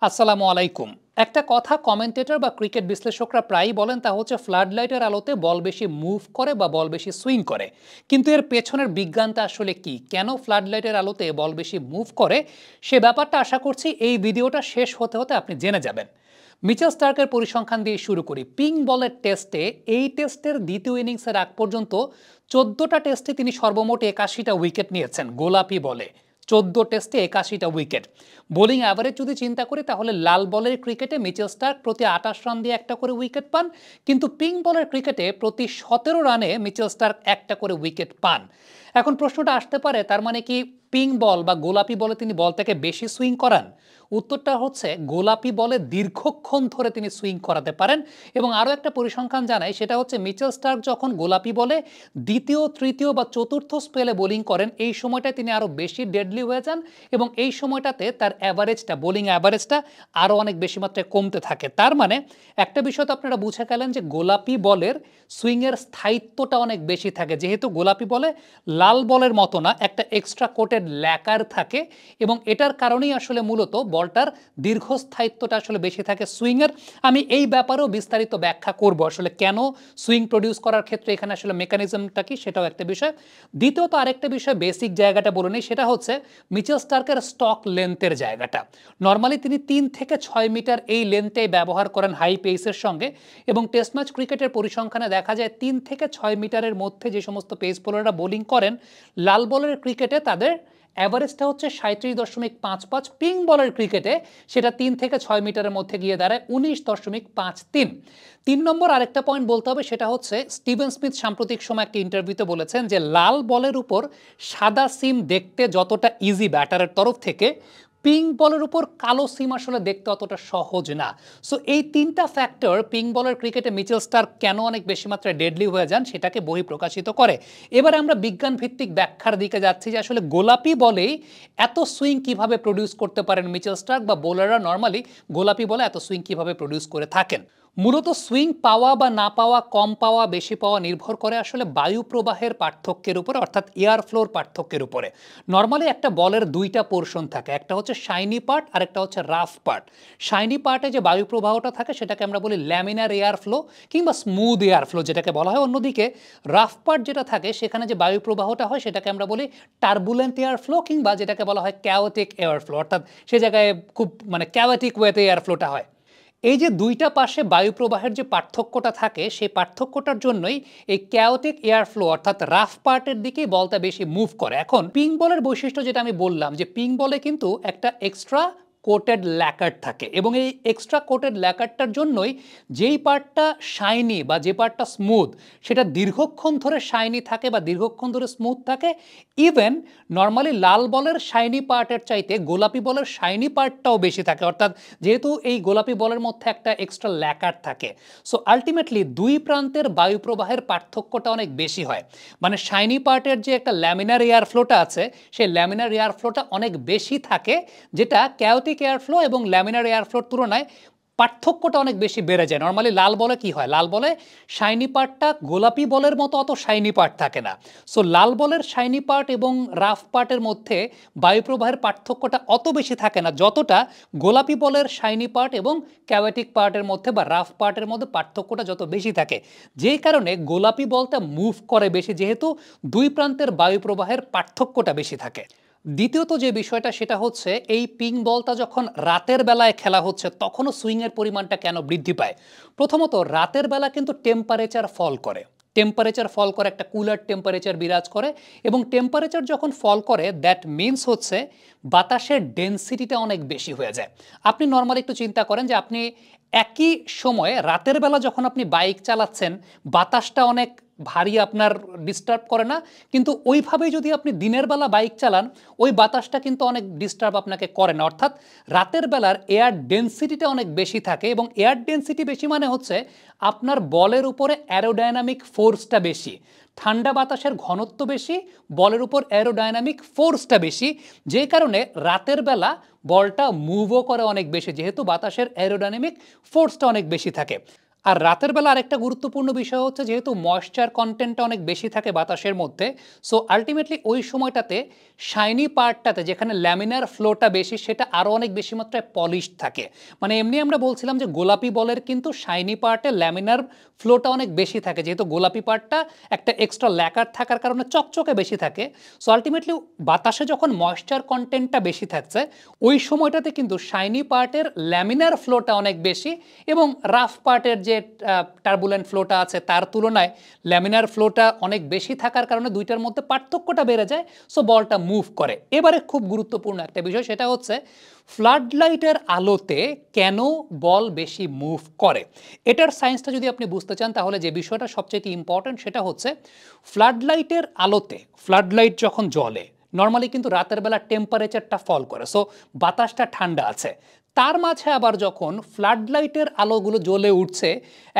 আসসালামু আলাইকুম। একটা কথা কমেন্টেটর বা ক্রিকেট বিশ্লেষকরা প্রায়ই বলেন, তা হচ্ছে ফ্লাড লাইটের আলোতে বল বেশি মুভ করে বা বল বেশি সুইং করে। কিন্তু এর পেছনের বিজ্ঞানটা আসলে কি, কেন ফ্লাড লাইটের আলোতে বল বেশি মুভ করে, সে ব্যাপারটা আশা করছি এই ভিডিওটা শেষ হতে হতে আপনি জেনে যাবেন। মিচেল স্টার্কের পরিসংখ্যান দিয়ে শুরু করি। পিঙ্ক বলের টেস্টে, এই টেস্টের দ্বিতীয় ইনিংসের আগ পর্যন্ত 14টা টেস্টে তিনি সর্বমোট 81টা উইকেট নিয়েছেন গোলাপি বলে। 14 টেস্টে 81টা উইকেট। বোলিং অ্যাভারেজ যদি চিন্তা করি, তাহলে লাল বলের ক্রিকেটে মিচেল স্টার্ক প্রতি 28 রান দিয়ে একটা করে উইকেট পান, কিন্তু পিঙ্ক বলের ক্রিকেটে প্রতি 17 রানে মিচেল স্টার্ক একটা করে উইকেট পান। এখন প্রশ্নটা আসতে পারে, তার মানে কি পিঙ্ক বল বা গোলাপি বলে তিনি বলটাকে বেশি সুইং করান? উত্তরটা হচ্ছে গোলাপি বলে দীর্ঘক্ষণ ধরে তিনি সুইং করাতে পারেন। এবং আরও একটা পরিসংখ্যান জানায়, সেটা হচ্ছে মিচেল স্টার্ক যখন গোলাপি বলে দ্বিতীয়, তৃতীয় বা চতুর্থ স্পেলে বোলিং করেন, এই সময়টায় তিনি আরও বেশি ডেডলি হয়ে যান এবং এই সময়টাতে তার অ্যাভারেজটা, বোলিং অ্যাভারেজটা আরও অনেক বেশি মাত্রায় কমতে থাকে। তার মানে একটা বিষয় তো আপনারা বুঝে গেলেন যে গোলাপি বলের সুইংয়ের স্থায়িত্বটা অনেক বেশি থাকে, যেহেতু গোলাপি বলে লাল বলের মতো না, একটা এক্সট্রা কোটেড ল্যাকার থাকে এবং এটার কারণেই আসলে মূলত বলটার দীর্ঘস্থায়িত্বটা আসলে বেশি থাকে সুইংয়ের। আমি এই ব্যাপারেও বিস্তারিত ব্যাখ্যা করব, আসলে কেন সুইং প্রডিউস করার ক্ষেত্রে এখানে আসলে মেকানিজমটা কি, সেটাও একটা বিষয়। দ্বিতীয়ত আরেকটা বিষয়, বেসিক জায়গাটা বলে নিই, সেটা হচ্ছে মিচেল স্টার্কের স্টক লেন্থের জায়গাটা। নর্মালি তিনি 3 থেকে 6 মিটার এই লেন্থেই ব্যবহার করেন হাই পেসের সঙ্গে, এবং টেস্ট ম্যাচ ক্রিকেটের পরিসংখ্যানে দেখা যায় 3 থেকে 6 মিটারের মধ্যে যে সমস্ত পেস বোলাররা বোলিং করেন, লাল বলের ক্রিকেটে তাদের অ্যাভারেজটা হচ্ছে 37.55। পিঙ্ক বলের ক্রিকেটে সেটা 3 থেকে 6 মিটারের মধ্যে গিয়ে দাঁড়ায় 19.53। 3 নম্বর আরেকটা পয়েন্ট বলতে হবে, সেটা হচ্ছে স্টিভেন স্মিথ সাম্প্রতিক সময় একটা ইন্টারভিউতে বলেছেন যে লাল বলের উপর সাদা সিম দেখতে যতটা ইজি ব্যাটারের তরফ থেকে, পিঙ্ক বলের উপর কালো সিম আসলে দেখতে অতটা সহজ না। সো এই 3টা ফ্যাক্টর পিঙ্ক বলের ক্রিকেটে মিচেল স্টার্ক কেন অনেক বেশি মাত্রায় ডেডলি হয়ে যান সেটাকে বহিঃপ্রকাশিত করে। এবারে আমরা বিজ্ঞান ভিত্তিক ব্যাখ্যার দিকে যাচ্ছি, যে আসলে গোলাপি বলেই এত সুইং কিভাবে প্রডিউস করতে পারেন মিচেল স্টার্ক, বা বোলাররা নর্মালি গোলাপি বলে এত সুইং কিভাবে প্রডিউস করে থাকেন। মূলত সুইং পাওয়া বা না পাওয়া, কম পাওয়া বেশি পাওয়া নির্ভর করে আসলে বায়ু প্রবাহের পার্থক্যের উপরে, অর্থাৎ এয়ার ফ্লোর পার্থক্যের উপরে। নর্মালি একটা বলের দুইটা পোর্শন থাকে, একটা হচ্ছে শাইনি পার্ট আর একটা হচ্ছে রাফ পার্ট। শাইনি পার্টে যে বায়ু প্রবাহটা থাকে সেটাকে আমরা বলি ল্যামিনার এয়ার ফ্লো কিংবা স্মুথ এয়ার ফ্লো যেটাকে বলা হয়। অন্যদিকে রাফ পার্ট যেটা থাকে, সেখানে যে বায়ু প্রবাহটা হয় সেটাকে আমরা বলি টার্বুলেন্ট এয়ার ফ্লো কিংবা যেটাকে বলা হয় ক্যাওটিক এয়ার ফ্লো, অর্থাৎ সে জায়গায় খুব ক্যাওটিক ওয়েতে এয়ার ফ্লোটা হয়। এই যে দুইটা পাশে বায়ু প্রবাহের যে পার্থক্যটা থাকে, সেই পার্থক্যটার জন্যই এই ক্যাওটিক এয়ার ফ্লো অর্থাৎ রাফ পার্টের দিকেই বলটা বেশি মুভ করে। এখন পিঙ্ক বলের বৈশিষ্ট্য যেটা আমি বললাম, যে পিঙ্ক বলে কিন্তু একটা এক্সট্রা কোটেড ল্যাকার থাকে, এবং এই এক্সট্রা কোটেড ল্যাকারটার জন্যই যেই পার্টটা শাইনি বা যে পার্টটা স্মুথ, সেটা দীর্ঘক্ষণ ধরে শাইনি থাকে বা দীর্ঘক্ষণ ধরে স্মুথ থাকে। ইভেন নর্মালি লাল বলের শাইনি পার্টের চাইতে গোলাপি বলের শাইনি পার্টটাও বেশি থাকে, অর্থাৎ যেহেতু এই গোলাপি বলের মধ্যে একটা এক্সট্রা ল্যাকার থাকে। সো আলটিমেটলি দুই প্রান্তের বায়ু প্রবাহের পার্থক্যটা অনেক বেশি হয়। মানে শাইনি পার্টের যে একটা ল্যামিনার এয়ার ফ্লোটা আছে, সেই ল্যামিনার এয়ার ফ্লোটা অনেক বেশি থাকে, যেটা ক্যাওটিক এয়ার ফ্লো এবং ল্যামিনার এয়ার ফ্লোর তুলনায় পার্থক্যটা অনেক বেশি বেড়ে যায়। নর্মালি লাল বলে কি হয়, লাল বলে শাইনি পার্টটা গোলাপি বলের মতো অত শাইনি পার্ট থাকে না। সো লাল বলের শাইনি পার্ট এবং রাফ পার্টের মধ্যে বায়ুপ্রবাহের পার্থক্যটা অত বেশি থাকে না, যতটা গোলাপি বলের শাইনি পার্ট এবং ক্যাওটিক পার্টের মধ্যে বা রাফ পার্টের মধ্যে পার্থক্যটা যত বেশি থাকে। যেই কারণে গোলাপি বলটা মুভ করে বেশি, যেহেতু দুই প্রান্তের বায়ুপ্রবাহের পার্থক্যটা বেশি থাকে। দ্বিতীয়ত যে বিষয়টা, সেটা হচ্ছে এই পিঙ্ক বলটা যখন রাতের বেলায় খেলা হচ্ছে, তখনও সুইংয়ের পরিমাণটা কেন বৃদ্ধি পায়? প্রথমত রাতের বেলা কিন্তু টেম্পারেচার ফল করে, একটা কুলার টেম্পারেচার বিরাজ করে, এবং টেম্পারেচার যখন ফল করে, দ্যাট মিনস হচ্ছে বাতাসের ডেন্সিটিটা অনেক বেশি হয়ে যায়। আপনি নর্মালি একটু চিন্তা করেন যে আপনি একই সময়ে রাতের বেলা যখন আপনি বাইক চালাচ্ছেন, বাতাসটা অনেক ভারী, আপনার ডিস্টার্ব করে না, কিন্তু ওইভাবেই যদি আপনি দিনের বেলা বাইক চালান, ওই বাতাসটা কিন্তু অনেক ডিস্টার্ব আপনাকে করে না। অর্থাৎ রাতের বেলার এয়ার ডেন্সিটিটা অনেক বেশি থাকে, এবং এয়ার ডেন্সিটি বেশি মানে হচ্ছে আপনার বলের উপরে অ্যারোডাইনামিক ফোর্সটা বেশি। ঠান্ডা বাতাসের ঘনত্ব বেশি, বলের উপর অ্যারোডাইনামিক ফোর্সটা বেশি, যে কারণে রাতের বেলা বলটা মুভও করে অনেক বেশি, যেহেতু বাতাসের অ্যারোডাইনামিক ফোর্সটা অনেক বেশি থাকে। আর রাতের বেলা আরেকটা গুরুত্বপূর্ণ বিষয় হচ্ছে, যেহেতু ময়েশ্চার কন্টেন্টটা অনেক বেশি থাকে বাতাসের মধ্যে, সো আলটিমেটলি ওই সময়টাতে শাইনি পার্টটাতে যেখানে ল্যামিনার ফ্লোটা বেশি সেটা আরও অনেক বেশি মাত্রায় পলিশ থাকে। মানে এমনি আমরা বলছিলাম যে গোলাপি বলের কিন্তু শাইনি পার্টে ল্যামিনার ফ্লোটা অনেক বেশি থাকে, যেহেতু গোলাপি পার্টটা একটা এক্সট্রা ল্যাকার থাকার কারণে চকচকে বেশি থাকে। সো আলটিমেটলি বাতাসে যখন ময়েশ্চার কন্টেন্টটা বেশি থাকছে ওই সময়টাতে কিন্তু শাইনি পার্টের ল্যামিনার ফ্লোটা অনেক বেশি এবং রাফ পার্টের যে টার্বুলেন্ট ফ্লোটা আছে তার তুলনায় ল্যামিনার ফ্লোটা অনেক বেশি থাকার কারণে দুইটার মধ্যে পার্থক্যটা বেড়ে যায়, সো বলটা মুভ করে। এবারে খুব গুরুত্বপূর্ণ একটা বিষয়, সেটা হচ্ছে ফ্লাড লাইটের আলোতে কেন বল বেশি মুভ করে। এটার সায়েন্সটা যদি আপনি বুঝতে চান তাহলে যে বিষয়টা সবচেয়ে ইম্পর্টেন্ট সেটা হচ্ছে ফ্লাড লাইটের আলোতে, ফ্লাড লাইট যখন জ্বলে নর্মালি কিন্তু রাতের বেলা টেম্পারেচারটা ফল করে, সো বাতাসটা ঠান্ডা আছে। তার মাঝে আবার যখন ফ্লাড লাইটের আলোগুলো জ্বলে উঠছে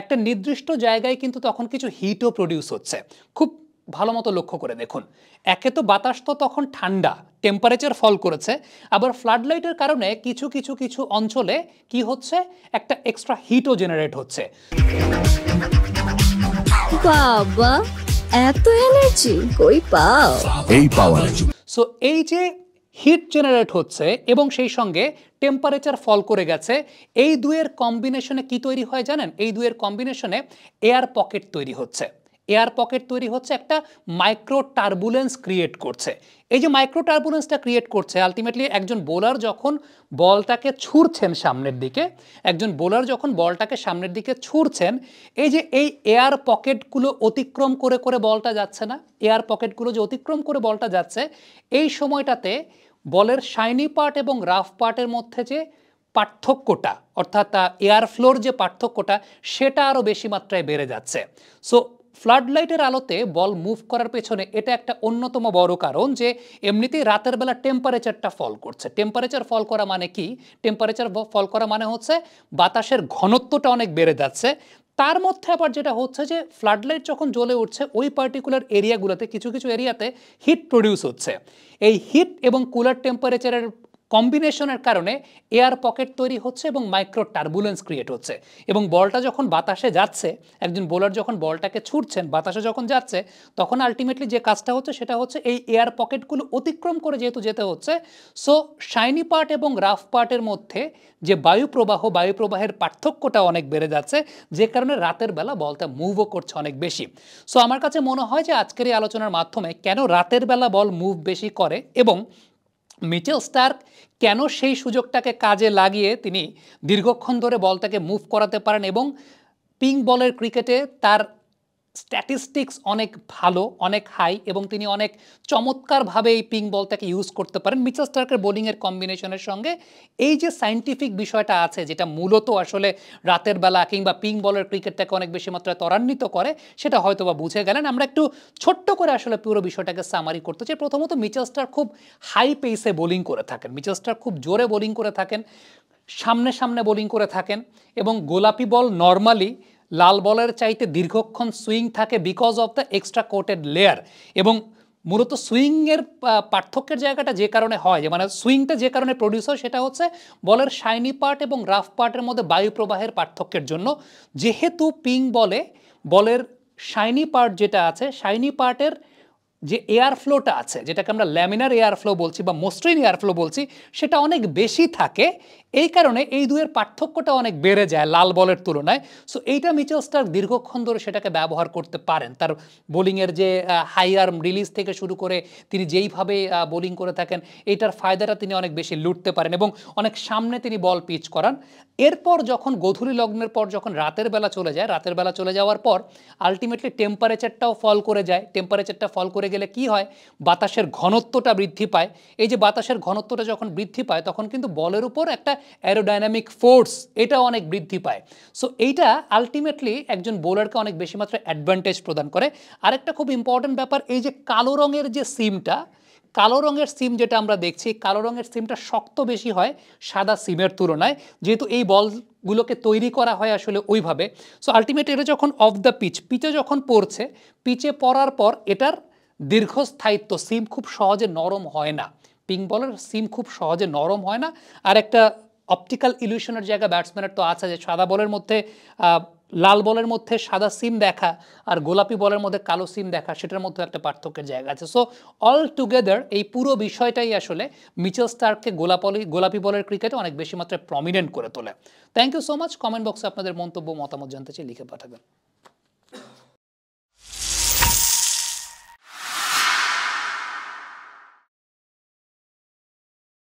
একটা নির্দিষ্ট জায়গায় কিন্তু তখন কিছু হিটও প্রডিউস হচ্ছে। খুব ভালো মতো লক্ষ্য করে দেখুন, একে তো বাতাস তো তখন ঠান্ডা, টেম্পারেচার ফল করেছে, আবার ফ্লাড লাইটের কারণে কিছু কিছু কিছু অঞ্চলে কি হচ্ছে, একটা এক্সট্রা হিটও জেনারেট হচ্ছে। বাবা এত এনার্জি কই পাও? এই পাওয়ার। সো এই যে হিট জেনারেট হচ্ছে এবং সেই সঙ্গে টেম্পারেচার ফল করে গেছে, এই দুয়ের কম্বিনেশনে কি তৈরি হয় জানেন? এই দুয়ের কম্বিনেশনে এয়ার পকেট তৈরি হচ্ছে। এয়ার পকেট তৈরি হচ্ছে, একটা মাইক্রো টার্বুলেন্স ক্রিয়েট করছে। এই যে মাইক্রো টার্বুলেন্সটা ক্রিয়েট করছে আলটিমেটলি একজন বোলার যখন বলটাকে ছুঁড়ছেন সামনের দিকে, একজন বোলার যখন বলটাকে সামনের দিকে ছুঁড়ছেন, এই যে এই এয়ার পকেটগুলো অতিক্রম করে করে বলটা যাচ্ছে না, এয়ার পকেটগুলো যে অতিক্রম করে বলটা যাচ্ছে, এই সময়টাতে বলের শাইনি পার্ট এবং রাফ পার্টের মধ্যে যে পার্থক্যটা, অর্থাৎ এয়ার ফ্লোর যে পার্থক্যটা, সেটা আরও বেশি মাত্রায় বেড়ে যাচ্ছে। সো ফ্লাড লাইটের আলোতে বল মুভ করার পেছনে এটা একটা অন্যতম বড় কারণ যে এমনিতেই রাতের বেলা টেম্পারেচারটা ফল করছে। টেম্পারেচার ফল করা মানে কি? টেম্পারেচার ফল করা মানে হচ্ছে বাতাসের ঘনত্বটা অনেক বেড়ে যাচ্ছে। তার মধ্যে আবার যেটা হচ্ছে যে ফ্লাড লাইট যখন জ্বলে উঠছে ওই পার্টিকুলার এরিয়াগুলোতে কিছু কিছু এরিয়াতে হিট প্রডিউস হচ্ছে। এই হিট এবং কুলার টেম্পারেচারের কম্বিনেশনের কারণে এয়ার পকেট তৈরি হচ্ছে এবং মাইক্রো টার্বুলেন্স ক্রিয়েট হচ্ছে, এবং বলটা যখন বাতাসে যাচ্ছে, একজন বোলার যখন বলটাকে ছুটছেন বাতাসে যখন যাচ্ছে, তখন আলটিমেটলি যে কাজটা হচ্ছে সেটা হচ্ছে এই এয়ার পকেটগুলো অতিক্রম করে যেহেতু যেতে হচ্ছে, সো শাইনি পার্ট এবং রাফ পার্টের মধ্যে যে বায়ুপ্রবাহের পার্থক্যটা অনেক বেড়ে যাচ্ছে, যে কারণে রাতের বেলা বলটা মুভও করছে অনেক বেশি। সো আমার কাছে মনে হয় যে আজকের এই আলোচনার মাধ্যমে কেন রাতের বেলা বল মুভ বেশি করে এবং মিচেল স্টার্ক কেন সেই সুযোগটাকে কাজে লাগিয়ে তিনি দীর্ঘক্ষণ ধরে বলটাকে মুভ করাতে পারেন এবং পিঙ্ক বলের ক্রিকেটে তার স্ট্যাটিস্টিক্স অনেক ভালো, অনেক হাই, এবং তিনি অনেক চমৎকারভাবে এই পিঙ্ক বলটাকে ইউজ করতে পারেন মিচেল স্টার্কের বোলিংয়ের কম্বিনেশনের সঙ্গে। এই যে সায়েন্টিফিক বিষয়টা আছে যেটা মূলত আসলে রাতের বেলা কিংবা পিঙ্ক বলের ক্রিকেটটাকে অনেক বেশি মাত্রায় ত্বরান্বিত করে, সেটা হয়তো বা বুঝে গেলেন। আমরা একটু ছোট্ট করে আসলে পুরো বিষয়টাকে সামারি করতে চাই। প্রথমত মিচেল স্টার্ক খুব হাই পেসে বোলিং করে থাকেন, মিচেল স্টার্ক খুব জোরে বোলিং করে থাকেন, সামনে সামনে বোলিং করে থাকেন, এবং গোলাপি বল নর্মালি লাল বলের চাইতে দীর্ঘক্ষণ সুইং থাকে because of the extra coated layer. এবং মূলত সুইংয়ের পার্থক্যের জায়গাটা যে কারণে হয়, যে মানে সুইংটা যে কারণে প্রডিউস হয় সেটা হচ্ছে বলের শাইনি পার্ট এবং রাফ পার্টের মধ্যে বায়ুপ্রবাহের পার্থক্যের জন্য। যেহেতু পিঙ্ক বলে বলের শাইনি পার্ট যেটা আছে, শাইনি পার্টের যে এয়ার ফ্লোটা আছে, যেটাকে আমরা ল্যামিনার এয়ার ফ্লো বলছি বা মসৃণ এয়ার ফ্লো বলছি, সেটা অনেক বেশি থাকে। এই কারণে এই দুয়ের পার্থক্যটা অনেক বেড়ে যায় লাল বলের তুলনায়। সো এইটা মিচেল স্টার্ক দীর্ঘক্ষণ ধরে সেটাকে ব্যবহার করতে পারেন। তার বোলিংয়ের যে হাই আর্ম রিলিজ থেকে শুরু করে তিনি যেইভাবে বোলিং করে থাকেন, এইটার ফায়দাটা তিনি অনেক বেশি লুটতে পারেন এবং অনেক সামনে তিনি বল পিচ করান। এরপর যখন গোধূলি লগ্নের পর যখন রাতের বেলা চলে যায়, রাতের বেলা চলে যাওয়ার পর আলটিমেটলি টেম্পারেচারটাও ফল করে যায়। টেম্পারেচারটা ফল করে গেলে কি হয়, বাতাসের ঘনত্বটা বৃদ্ধি পায়। এই যে বাতাসের ঘনত্বটা যখন বৃদ্ধি পায় তখন কিন্তু বলের উপর একটা অ্যারোডাইনামিক ফোর্স এটা অনেক বৃদ্ধি পায়। সো এইটা আলটিমেটলি একজন বোলারকে অনেক বেশি মাত্রায় অ্যাডভান্টেজ প্রদান করে। আরেকটা খুব ইম্পর্টেন্ট ব্যাপার, এই যে কালো রঙের যে সিমটা, কালো রঙের সিম যেটা আমরা দেখছি, কালো রঙের সিমটা শক্ত বেশি হয় সাদা সিমের তুলনায়, যেহেতু এই বলগুলোকে তৈরি করা হয় আসলে ওইভাবে। সো আলটিমেটলি এটা যখন অফ দ্য পিচে যখন পড়ছে, পিচে পড়ার পর এটার দীর্ঘস্থায়িত্ব, সিম খুব সহজে নরম হয় না, পিঙ্ক বলের সিম খুব সহজে নরম হয় না। আর একটা অপটিক্যাল ইলিউশনের জায়গা ব্যাটসম্যানের তো আছে, যে সাদা বলের মধ্যে লাল বলের মধ্যে সাদা সিম দেখা আর গোলাপি বলের মধ্যে কালো সিম দেখা, সেটার মধ্যে একটা পার্থক্যের জায়গা আছে। সো অল টুগেদার এই পুরো বিষয়টাই আসলে মিচেল স্টার্ককে গোলাপি বলের ক্রিকেটে অনেক বেশি মাত্রায় প্রমিনেন্ট করে তোলে। Thank you so much. Comment বক্সে আপনাদের মন্তব্য মতামত জানতে চাই, লিখে পাঠাবেন।